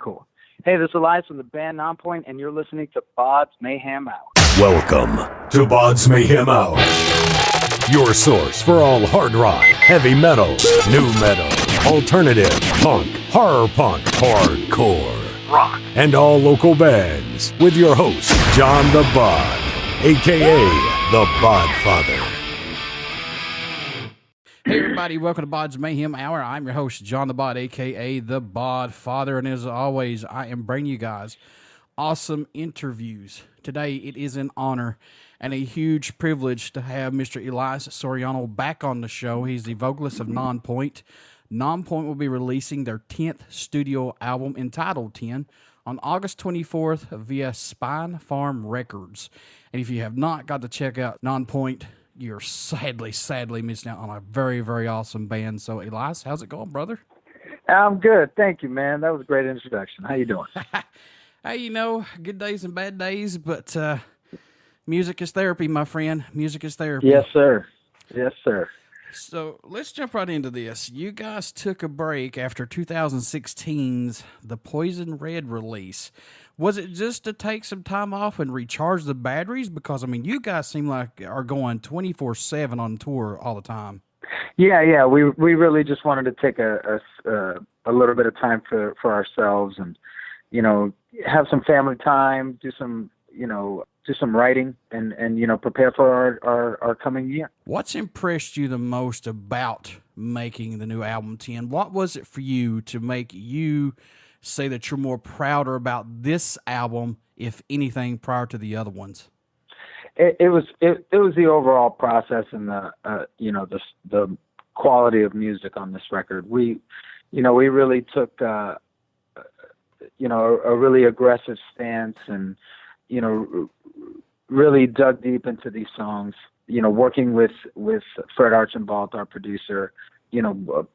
Cool. Hey, this is Elias from the band Nonpoint, and you're listening to BODS Mayhem Hour. Welcome to BODS Mayhem Hour, your source for all hard rock, heavy metal, new metal, alternative, punk, horror punk, hardcore, rock, and all local bands, with your host, John the Bod, a.k.a. the Bodfather. Hey everybody, welcome to BODS Mayhem Hour. I'm your host, John the Bod, a.k.a. the Bodfather, and as always, I am bringing you guys awesome interviews. Today, it is an honor and a huge privilege to have Mr. Elias Soriano back on the show. He's the vocalist of Nonpoint. Nonpoint will be releasing their 10th studio album, entitled 10, on August 24th via Spine Farm Records. And if you have not got to check out Nonpoint, you're sadly missing out on a very, very awesome band. So, Elias, how's it going, brother? I'm good. Thank you, man. That was a great introduction. How you doing? Hey, you know, good days and bad days, but music is therapy, my friend. Music is therapy. Yes, sir. Yes, sir. So let's jump right into this. You guys took a break after 2016's The Poison Red release. Was it just to take some time off and recharge the batteries? Because, I mean, you guys seem like are going 24/7 on tour all the time. Yeah. We really just wanted to take a little bit of time for ourselves and, you know, have some family time, do some writing and you know, prepare for our coming year. What's impressed you the most about making the new album 10? What was it for you to make you say that you're more prouder about this album, if anything, prior to the other ones? It was the overall process and the quality of music on this record. We really took a really aggressive stance and, you know, really dug deep into these songs, you know, working with Fred Archambault, our producer, you know,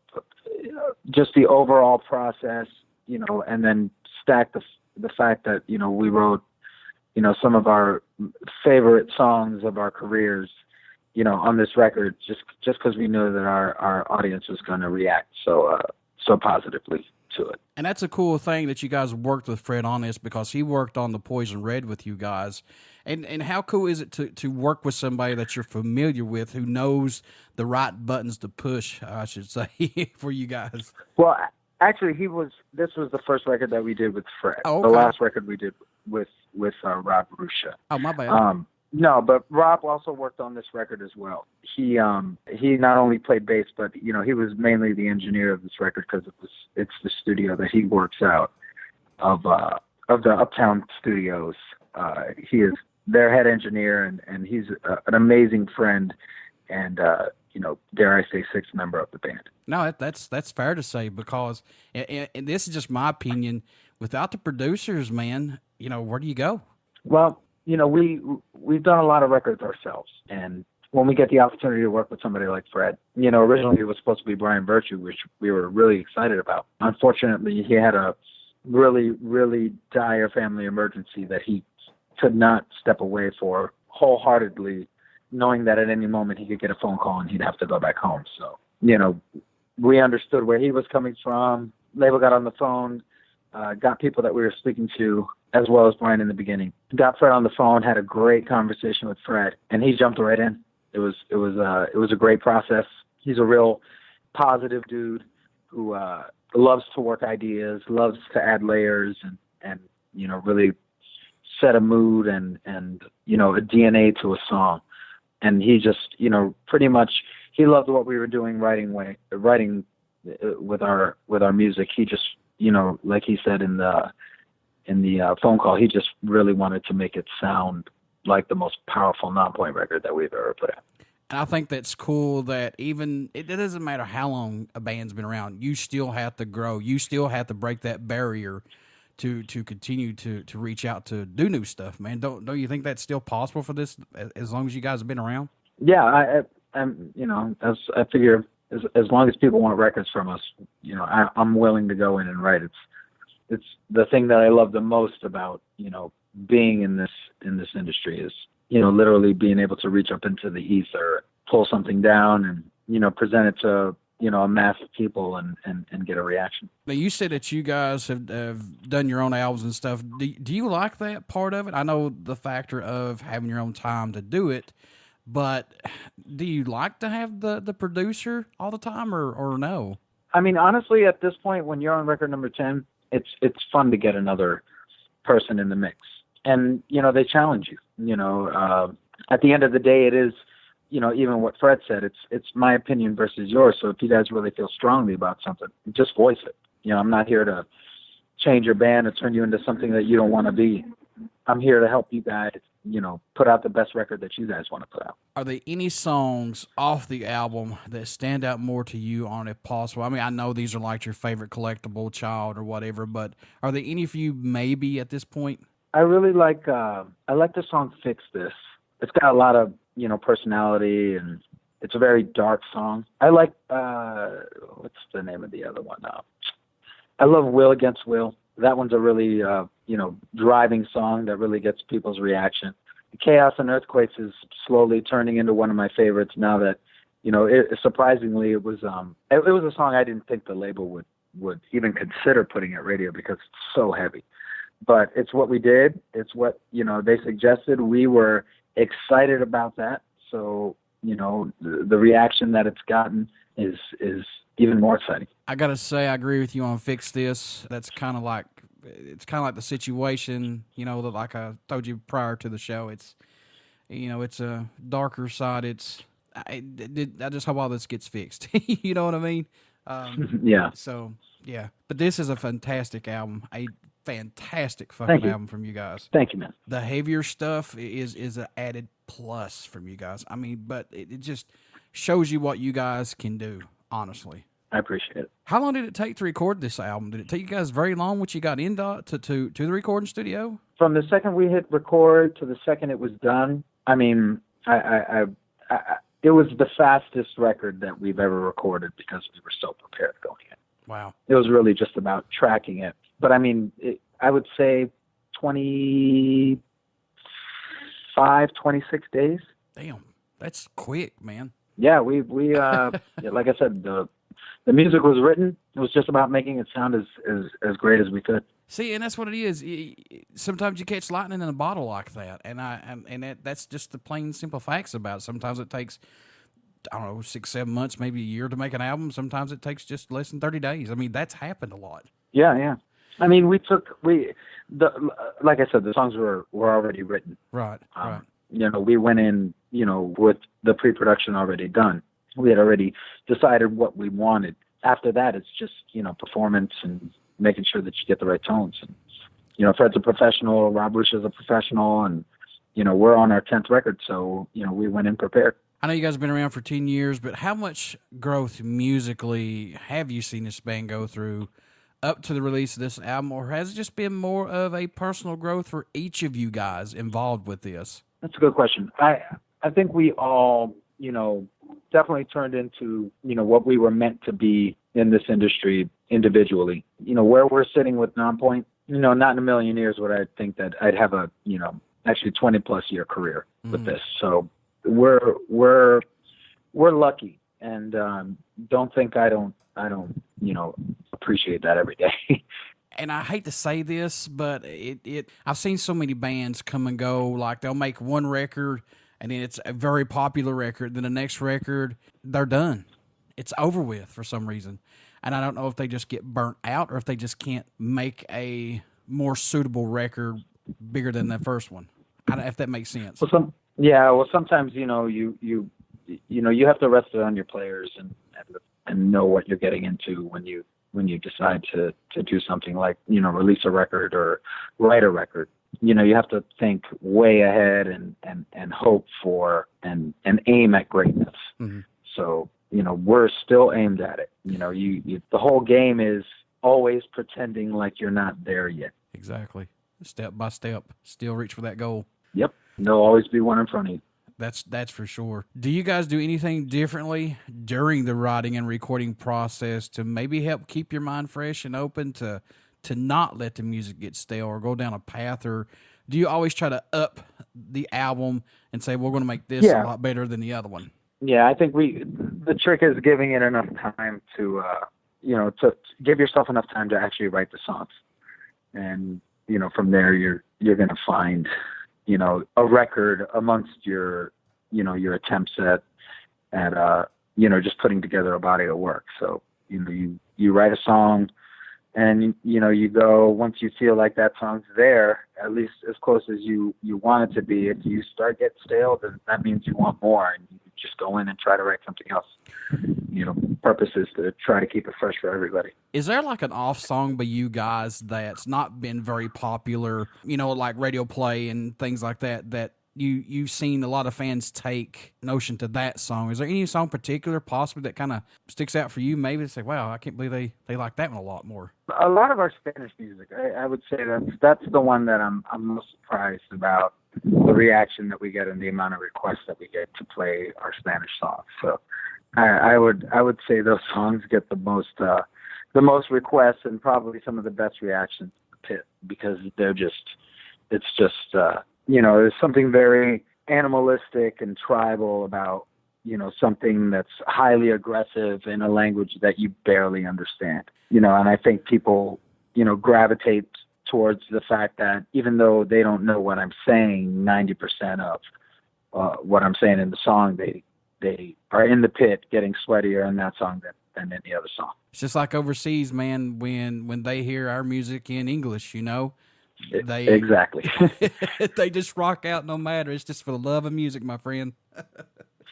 just the overall process, you know, and then stack the fact that, you know, we wrote, you know, some of our favorite songs of our careers, you know, on this record, just because we knew that our audience was going to react so positively to it. And that's a cool thing that you guys worked with Fred on this, because he worked on the Poison Red with you guys. And how cool is it to work with somebody that you're familiar with, who knows the right buttons to push, I should say, for you guys? Well, actually, this was the first record that we did with Fred. Oh, okay. The last record we did with Rob Rusha. Oh, my bad. No, but Rob also worked on this record as well. He not only played bass, but, you know, he was mainly the engineer of this record, because it's the studio that he works out of the Uptown Studios. He is their head engineer, and he's an amazing friend, and you know, dare I say, sixth member of the band. No, that's fair to say, because, and this is just my opinion, without the producers, man, you know, where do you go? Well, you know, we've done a lot of records ourselves, and when we get the opportunity to work with somebody like Fred, you know, originally it was supposed to be Brian Virtue, which we were really excited about. Unfortunately, he had a really, really dire family emergency that he could not step away for wholeheartedly, knowing that at any moment he could get a phone call and he'd have to go back home. So, you know, we understood where he was coming from. Label got on the phone, got people that we were speaking to, as well as Brian in the beginning. Got Fred on the phone, had a great conversation with Fred, and he jumped right in. It was a great process. He's a real positive dude who loves to work ideas, loves to add layers, and you know, really set a mood and you know, a DNA to a song. And he just, you know, pretty much, he loved what we were doing writing with our music. He just, you know, like he said in the phone call, he just really wanted to make it sound like the most powerful Nonpoint record that we've ever put out. And I think that's cool that even, it doesn't matter how long a band's been around, you still have to grow. You still have to break that barrier to continue to reach out to do new stuff, man. Don't you think that's still possible for this, as long as you guys have been around? Yeah, I'm, you know, I figure as long as people want records from us, you know, I'm willing to go in and write. It's the thing that I love the most about, you know, being in this industry is, you know, literally being able to reach up into the ether, pull something down, and, you know, present it to a mass of people and get a reaction. Now, you said that you guys have done your own albums and stuff. Do you like that part of it? I know the factor of having your own time to do it, but do you like to have the producer all the time or no? I mean, honestly, at this point, when you're on record number 10, it's fun to get another person in the mix. And, they challenge you. At the end of the day, it is, even what Fred said, it's my opinion versus yours. So if you guys really feel strongly about something, just voice it. I'm not here to change your band or turn you into something that you don't want to be. I'm here to help you guys, put out the best record that you guys want to put out. Are there any songs off the album that stand out more to you on it possible? I mean, I know these are like your favorite collectible, Child or whatever, but are there any for you maybe at this point? I really like, I like the song Fix This. It's got a lot of, personality, and it's a very dark song. I like, what's the name of the other one now? I love Will Against Will. That one's a really, driving song that really gets people's reaction. Chaos and Earthquakes is slowly turning into one of my favorites now that, surprisingly, it was a song I didn't think the label would even consider putting at radio because it's so heavy. But it's what we did. It's what, they suggested. We were excited about that. So, the reaction that it's gotten is even more exciting. I got to say, I agree with you on Fix This. That's kind of like the situation, that like I told you prior to the show, it's a darker side. I just hope all this gets fixed. You know what I mean? Yeah. So, yeah. But this is a fantastic album. A fantastic fucking album from you guys. Thank you, man. The heavier stuff is an added plus from you guys. I mean, but it just shows you what you guys can do, honestly. I appreciate it. How long did it take to record this album? Did it take you guys very long once you got into to the recording studio? From the second we hit record to the second it was done, I mean, it was the fastest record that we've ever recorded because we were so prepared going in. Wow. It was really just about tracking it. But I mean, I would say 26 days. Damn, that's quick, man. Yeah, we like I said, the music was written. It was just about making it sound as great as we could. See, and that's what it is. Sometimes you catch lightning in a bottle like that, and that's just the plain simple facts about it. Sometimes it takes, I don't know, 6-7 months, maybe a year to make an album. Sometimes it takes just less than 30 days. I mean, that's happened a lot. Yeah. I mean, like I said, the songs were already written. Right. We went in, with the pre-production already done. We had already decided what we wanted. After that, it's just, performance and making sure that you get the right tones. And, Fred's a professional, Rob Bush is a professional, and, we're on our 10th record. So, we went in prepared. I know you guys have been around for 10 years, but how much growth musically have you seen this band go through up to the release of this album, or has it just been more of a personal growth for each of you guys involved with this? That's a good question. I think we all, definitely turned into, what we were meant to be in this industry individually. Where we're sitting with Nonpoint, not in a million years would I think that I'd have a, actually 20+ year career with this. So we're lucky, and don't think I don't appreciate that every day. And I hate to say this, but I've seen so many bands come and go. Like, they'll make one record, and then it's a very popular record. Then the next record, they're done. It's over with for some reason. And I don't know if they just get burnt out or if they just can't make a more suitable record bigger than the first one. I don't know if that makes sense. Well, sometimes, you have to rest it on your players and know what you're getting into when you decide to do something like, release a record or write a record. You have to think way ahead and hope for and aim at greatness. Mm-hmm. So, we're still aimed at it. The whole game is always pretending like you're not there yet. Exactly. Step by step, still reach for that goal. Yep. There'll always be one in front of you. That's for sure. Do you guys do anything differently during the writing and recording process to maybe help keep your mind fresh and open to not let the music get stale or go down a path? Or do you always try to up the album and say, we're going to make this a lot better than the other one? Yeah, I think the trick is giving it enough time to, to give yourself enough time to actually write the songs. And, from there you're going to find, a record amongst your attempts at, just putting together a body of work. So, you write a song and, you go, once you feel like that song's there, at least as close as you want it to be. If you start getting stale, then that means you want more, and you just go in and try to write something else. Purpose is to try to keep it fresh for everybody. Is there like an off song by you guys that's not been very popular, like radio play and things like that you've seen a lot of fans take notion to that song? Is there any song particular possibly that kind of sticks out for you? Maybe to say, wow, I can't believe they like that one a lot more. A lot of our Spanish music, I would say that's the one that I'm most surprised about, the reaction that we get and the amount of requests that we get to play our Spanish songs. So I would say those songs get the most requests and probably some of the best reactions in the pit, because it's just there's something very animalistic and tribal about, something that's highly aggressive in a language that you barely understand, and I think people, gravitate towards the fact that even though they don't know what I'm saying, 90% of what I'm saying in the song, they are in the pit getting sweatier in that song than any other song. It's just like overseas, man, when they hear our music in English, Exactly. They just rock out no matter. It's just for the love of music, my friend.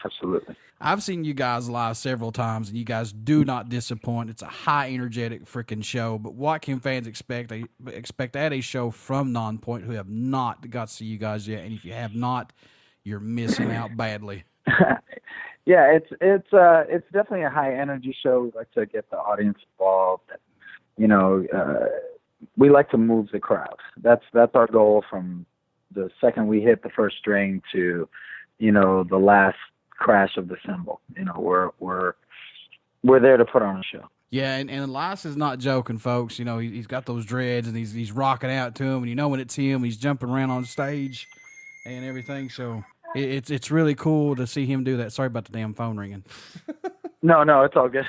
Absolutely. I've seen you guys live several times, and you guys do not disappoint. It's a high energetic freaking show. But what can fans expect at a show from Nonpoint who have not got to see you guys yet? And if you have not, you're missing out badly. Yeah, it's definitely a high energy show. We like to get the audience involved. We like to move the crowd. That's our goal from the second we hit the first string to, the last crash of the cymbal. We're there to put on a show. Yeah, and Elias is not joking, folks. He's got those dreads and he's rocking out to him, and when it's him, he's jumping around on stage and everything. So it's really cool to see him do that. Sorry about the damn phone ringing. No, it's all good.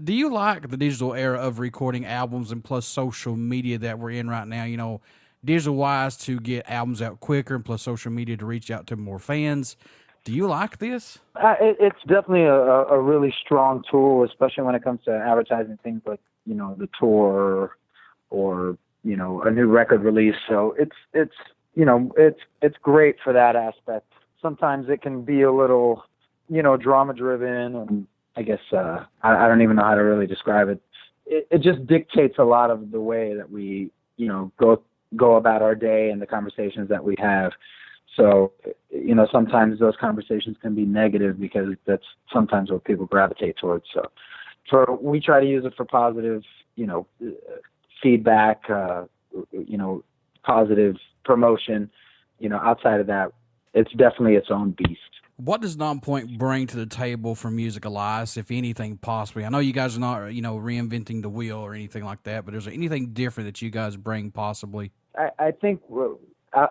Do you like the digital era of recording albums and plus social media that we're in right now? Digital-wise to get albums out quicker and plus social media to reach out to more fans. Do you like this? It's definitely a really strong tool, especially when it comes to advertising things like, the tour or a new record release. So it's great for that aspect. Sometimes it can be a little, drama driven, and I guess I don't even know how to really describe it. It just dictates a lot of the way that we, go about our day and the conversations that we have. So, sometimes those conversations can be negative because that's sometimes what people gravitate towards. So we try to use it for positive, feedback, positive promotion. Outside of that, it's definitely its own beast. What does Nonpoint bring to the table for music, Elias, if anything possibly? I know you guys are not, reinventing the wheel or anything like that, but is there anything different that you guys bring possibly? I think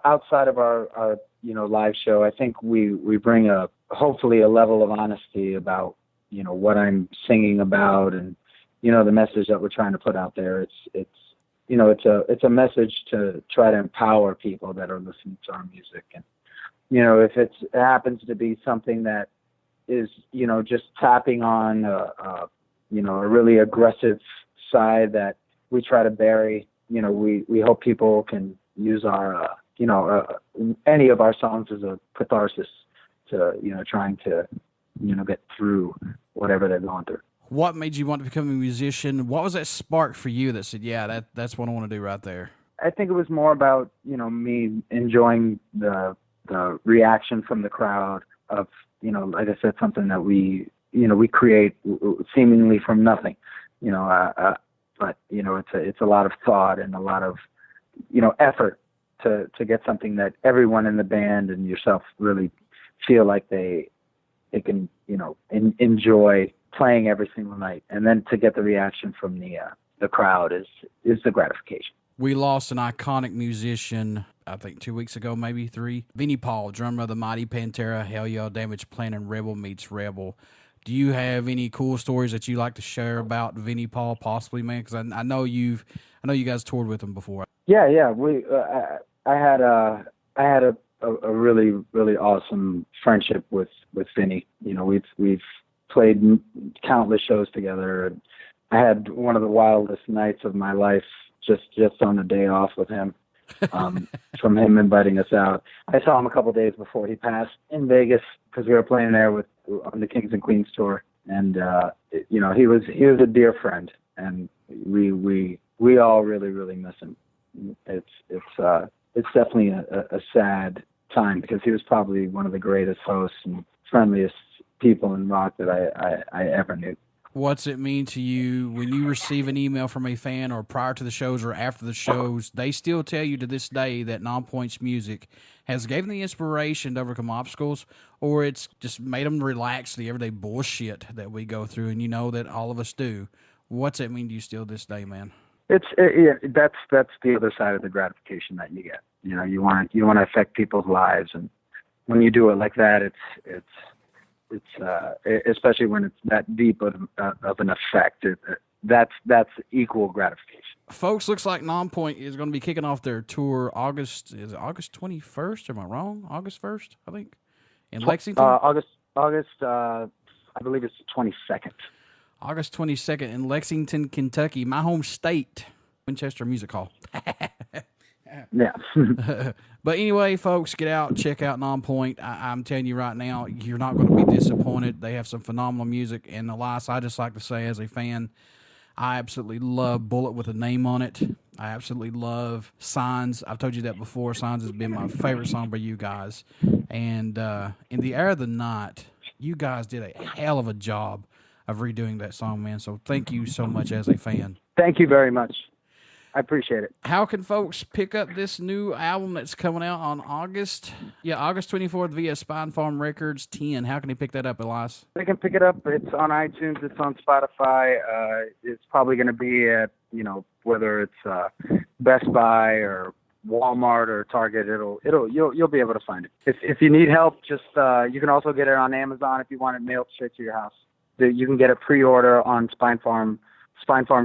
outside of our live show, I think we bring hopefully a level of honesty about, what I'm singing about and, the message that we're trying to put out there. It's a message to try to empower people that are listening to our music. And, if it happens to be something that is, just tapping on, a really aggressive side that we try to bury, we hope people can use our, any of our songs as a catharsis to, trying to, get through whatever they're going through. What made you want to become a musician? What was that spark for you that said, yeah, that's what I want to do right there? I think it was more about, me enjoying the reaction from the crowd of, like I said, something that we create seemingly from nothing, but, it's a lot of thought and a lot of, effort to get something that everyone in the band and yourself really feel like they can, enjoy playing every single night. And then to get the reaction from the crowd is the gratification. We lost an iconic musician I think 2 weeks ago, maybe 3. Vinnie Paul, drummer of the Mighty Pantera, Hell Yeah, Damage Plan, and Rebel Meets Rebel. Do you have any cool stories that you like to share about Vinnie Paul, possibly, man? Because I know you guys toured with him before. Yeah. I had a really, really awesome friendship with Vinny. You know, we've played countless shows together, and I had one of the wildest nights of my life just on a day off with him. From him inviting us out. I saw him a couple days before he passed in Vegas because we were playing there on the Kings and Queens tour, and you know, he was a dear friend, and we all really, really miss him. It's definitely a sad time because he was probably one of the greatest hosts and friendliest people in rock that I ever knew. What's it mean to you when you receive an email from a fan, or prior to the shows or after the shows, they still tell you to this day that Nonpoint's music has given the inspiration to overcome obstacles, or it's just made them relax the everyday bullshit that we go through, and you know that all of us do? What's it mean to you still this day, man? That's the other side of the gratification that you get. You know, you want to affect people's lives, and when you do it like that, it's especially when it's that deep of an effect. That's equal gratification. Folks, looks like Nonpoint is going to be kicking off their tour August 21st? Am I wrong? August 1st, I think, in Lexington. August. I believe it's the 22nd. August 22nd in Lexington, Kentucky, my home state, Winchester Music Hall. Yeah. But anyway, folks, get out, check out Nonpoint. I'm telling you right now, you're not going to be disappointed. They have some phenomenal music. And Elias, I just like to say, as a fan, I absolutely love Bullet with a Name on it. I absolutely love Signs. I've told you that before. Signs has been my favorite song by you guys. And In the Air of the Night, you guys did a hell of a job of redoing that song, man. So thank you so much as a fan. Thank you very much. I appreciate it. How can folks pick up this new album that's coming out on August 24th via Spine Farm Records 10? How can they pick that up, Elias? They can pick it up. It's on iTunes. It's on Spotify. It's probably going to be at, you know, whether it's Best Buy or Walmart or Target. You'll be able to find it. If you need help, just you can also get it on Amazon if you want it mailed straight to your house. You can get a pre-order on Spine Farm's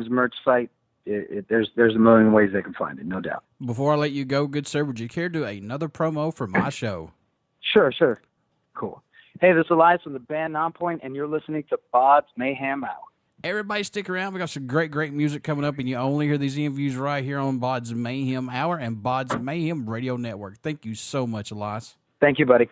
merch site. There's a million ways they can find it, no doubt. Before I let you go, good sir, would you care to do another promo for my show? Sure. Cool. Hey, this is Elias from the band Nonpoint, and you're listening to BODS Mayhem Hour. Everybody stick around. We got some great music coming up, and you only hear these interviews right here on BODS Mayhem Hour and BODS Mayhem Radio Network. Thank you so much, Elias. Thank you, buddy.